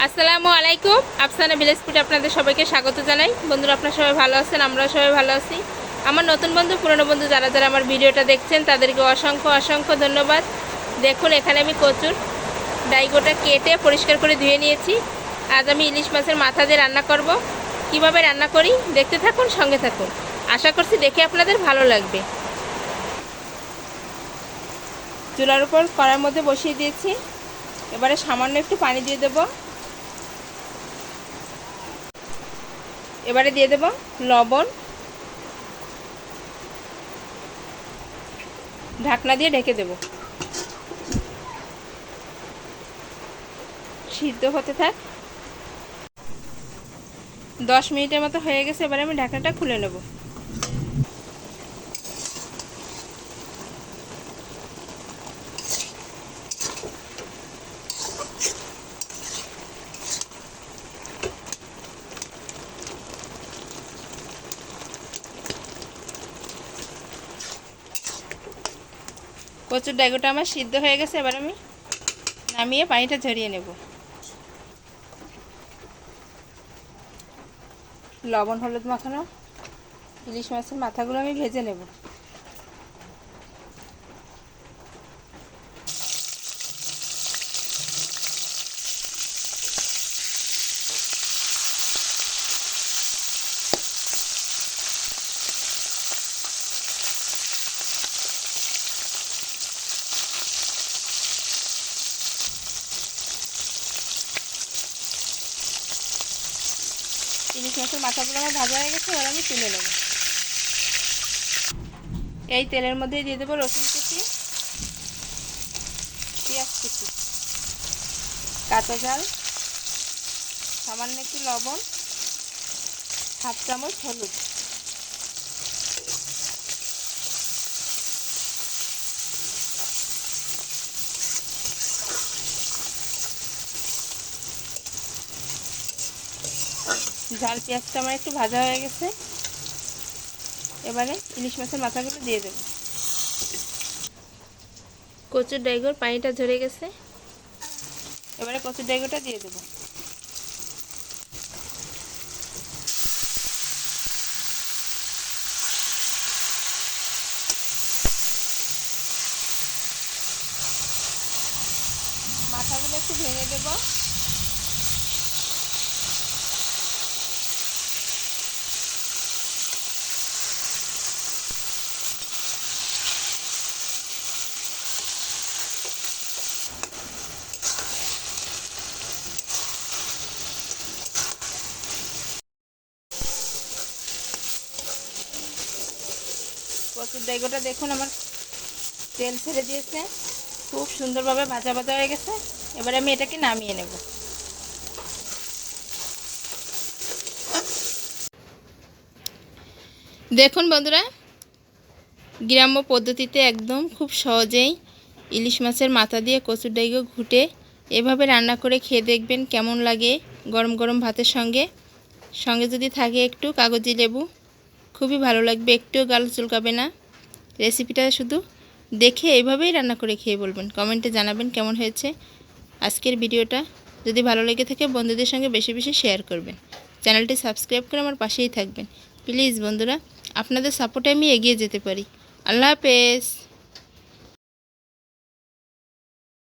আসসালামু আলাইকুম। আফসানা ভিলেজ ফুডে আপনাদের সবাইকে স্বাগত জানাই। বন্ধুরা, আপনারা সবাই ভালো আছেন? আমরাও সবাই ভালো আছি। আমার নতুন বন্ধু, পুরনো বন্ধু যারা যারা আমার ভিডিওটা দেখছেন তাদেরকে অসংখ্য অসংখ্য ধন্যবাদ। দেখুন, এখানে আমি কচুর ডাইগোটা কেটে পরিষ্কার করে ধুয়ে নিয়েছি। আজ আমি ইলিশ মাছের মাথা দিয়ে রান্না করব। কিভাবে রান্না করি দেখতে থাকুন, সঙ্গে থাকুন। আশা করছি দেখে আপনাদের ভালো লাগবে। চুলার উপর কড়ার মধ্যে বসিয়ে দিয়েছি। এবারে সামান্য একটু পানি দিয়ে দেব। এবারে দিয়ে দেব লবণ। ঢাকনা দিয়ে ঢেকে দেব। সিদ্ধ হতে থাক। 10 মিনিটের মতো হয়ে গেছে। এবারে আমি ঢাকনাটা খুলে নেব। কচুর ডাইগোটা আমার সিদ্ধ হয়ে গেছে। এবার আমি নামিয়ে পানিটা ঝরিয়ে নেব। লবণ হলুদ মাখানো ইলিশ মাছের মাথাগুলো আমি ভেজে নেব। ইলিশ মাছের মাথাগুলো আমার ভাজা হয়ে গেছে। এবার আমি তুলে নেব। এই তেলের মধ্যেই দিয়ে দেবো রসুন কুচি, পেঁয়াজ কুচি, কাঁচা ঝাল, সামান্য একটু লবণ, হাফ চামচ হলুদ। ঝাল পেঁয়াজটা আমার একটু ভাজা হয়ে গেছে। এবারে ইলিশ মাছের মাথাগুলো দিয়ে দেব। কচুর ডাইগোর পানিটা ঝরে গেছে। এবারে কচুর ডাইগোটা দিয়ে দেব। মাথাগুলো একটু ভেঙে দেব। কচুর ডাইগোটা দেখুন আমার তেল ছেড়ে দিয়েছে। খুব সুন্দরভাবে ভাজা ভাজা হয়ে গেছে। এবারে আমি এটাকে নামিয়ে নেব। দেখুন বন্ধুরা, গ্রাম্য পদ্ধতিতে একদম খুব সহজেই ইলিশ মাছের মাথা দিয়ে কচুর ডাইগো ঘুটে এভাবে রান্না করে খেয়ে দেখবেন কেমন লাগে। গরম গরম ভাতের সঙ্গে সঙ্গে যদি থাকে একটু কাগজি লেবু, খুবই ভালো লাগবে। একটুও গাল চুলকাবে না। রেসিপিটা শুধু দেখে এইভাবেই রান্না করে খেয়ে বলবেন, কমেন্টে জানাবেন কেমন হয়েছে। আজকের ভিডিওটা যদি ভালো লেগে থাকে বন্ধুদের সঙ্গে বেশি বেশি শেয়ার করবেন। চ্যানেলটি সাবস্ক্রাইব করে আমার পাশেই থাকবেন প্লিজ বন্ধুরা। আপনাদের সাপোর্টে আমি এগিয়ে যেতে পারি। আল্লাহ হাফেজ।